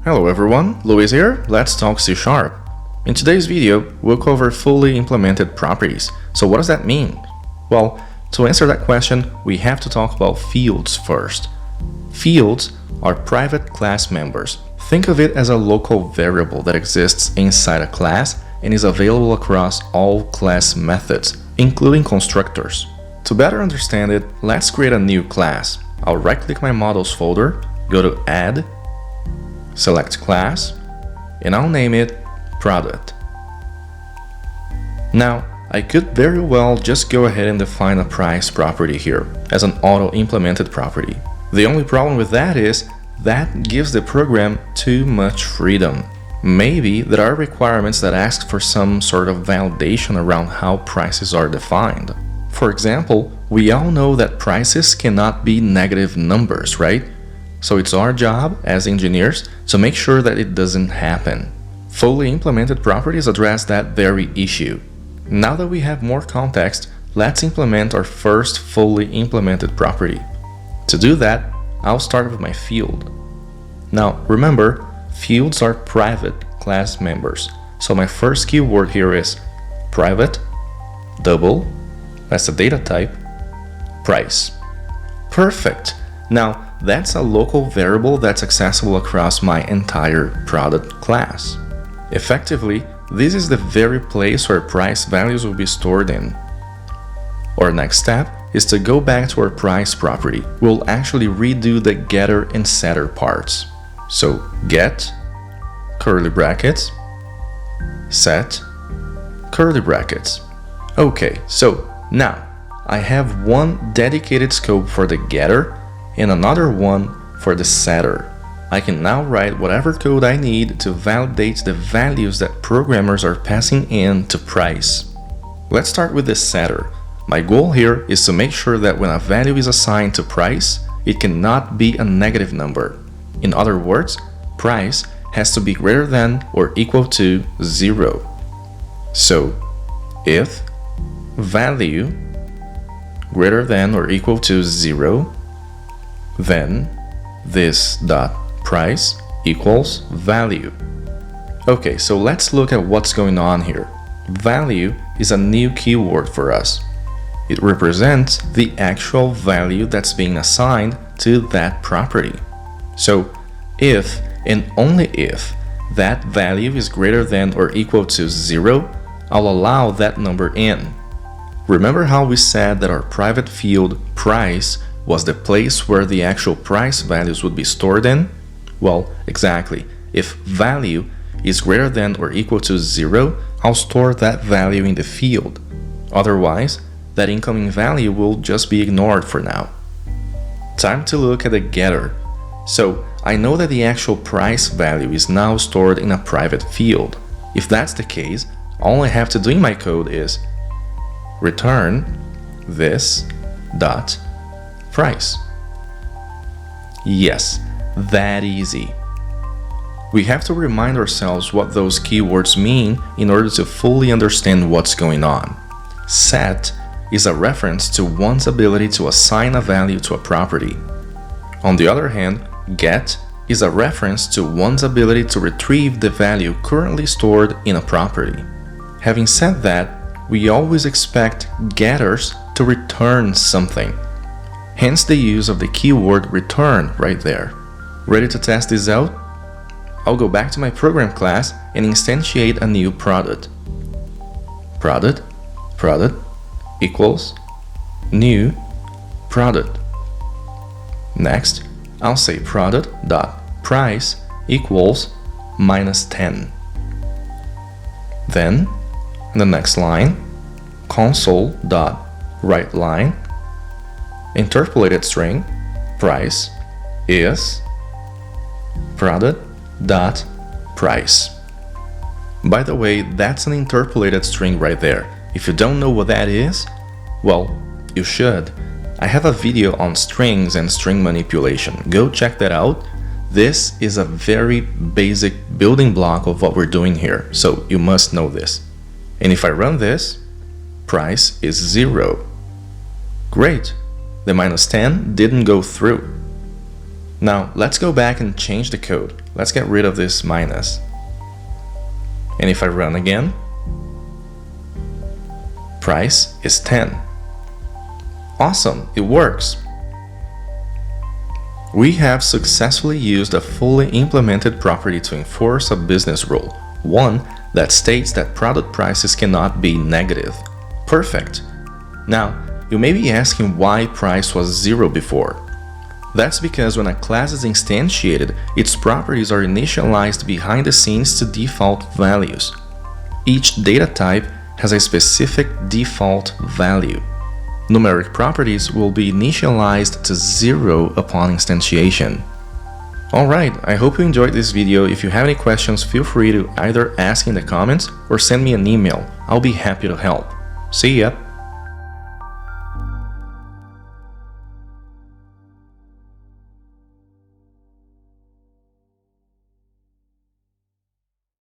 Hello everyone, Luis here, let's talk C#. In today's video, we'll cover fully implemented properties. So what does that mean? Well, to answer that question, we have to talk about fields first. Fields are private class members. Think of it as a local variable that exists inside a class and is available across all class methods, including constructors. To better understand it, let's create a new class. I'll right-click my models folder, go to Add, select Class, and I'll name it Product. Now, I could very well just go ahead and define a price property here as an auto-implemented property. The only problem with that is that gives the program too much freedom. Maybe there are requirements that ask for some sort of validation around how prices are defined. For example, we all know that prices cannot be negative numbers, right? So it's our job as engineers to make sure that it doesn't happen. Fully implemented properties address that very issue. Now that we have more context, let's implement our first fully implemented property. To do that, I'll start with my field. Now remember, fields are private class members. So my first keyword here is private, double, that's the data type, price. Perfect. Now that's a local variable that's accessible across my entire product class. Effectively, this is the very place where price values will be stored in. Our next step is to go back to our price property. We'll actually redo the getter and setter parts. So get, curly brackets, set, curly brackets. Okay, so now I have one dedicated scope for the getter and another one for the setter. I can now write whatever code I need to validate the values that programmers are passing in to price. Let's start with the setter. My goal here is to make sure that when a value is assigned to price, it cannot be a negative number. In other words, price has to be greater than or equal to 0. So, if value greater than or equal to 0, then this dot price equals value. Okay, so let's look at what's going on here. Value is a new keyword for us. It represents the actual value that's being assigned to that property. So if and only if that value is greater than or equal to 0, I'll allow that number in. Remember how we said that our private field price was the place where the actual price values would be stored in? Well, exactly. If value is greater than or equal to 0, I'll store that value in the field. Otherwise, that incoming value will just be ignored for now. Time to look at the getter. So, I know that the actual price value is now stored in a private field. If that's the case, all I have to do in my code is return this dot price. Yes, that easy. We have to remind ourselves what those keywords mean in order to fully understand what's going on. Set is a reference to one's ability to assign a value to a property. On the other hand, get is a reference to one's ability to retrieve the value currently stored in a property. Having said that, we always expect getters to return something. Hence the use of the keyword return right there. Ready to test this out? I'll go back to my program class and instantiate a new product. Product equals new product. Next, I'll say product.price equals -10. Then, in the next line, console.writeLine, interpolated string, price is product.price. By the way, that's an interpolated string right there. If you don't know what that is, well, you should. I have a video on strings and string manipulation. Go check that out. This is a very basic building block of what we're doing here, so you must know this. And if I run this, price is 0. Great. The -10 didn't go through. Now let's go back and change the code. Let's get rid of this minus. And if I run again, price is 10. Awesome, it works. We have successfully used a fully implemented property to enforce a business rule, one that states that product prices cannot be negative. Perfect. Now, you may be asking why price was 0 before. That's because when a class is instantiated, its properties are initialized behind the scenes to default values. Each data type has a specific default value. Numeric properties will be initialized to 0 upon instantiation. Alright, I hope you enjoyed this video. If you have any questions, feel free to either ask in the comments or send me an email. I'll be happy to help. See ya!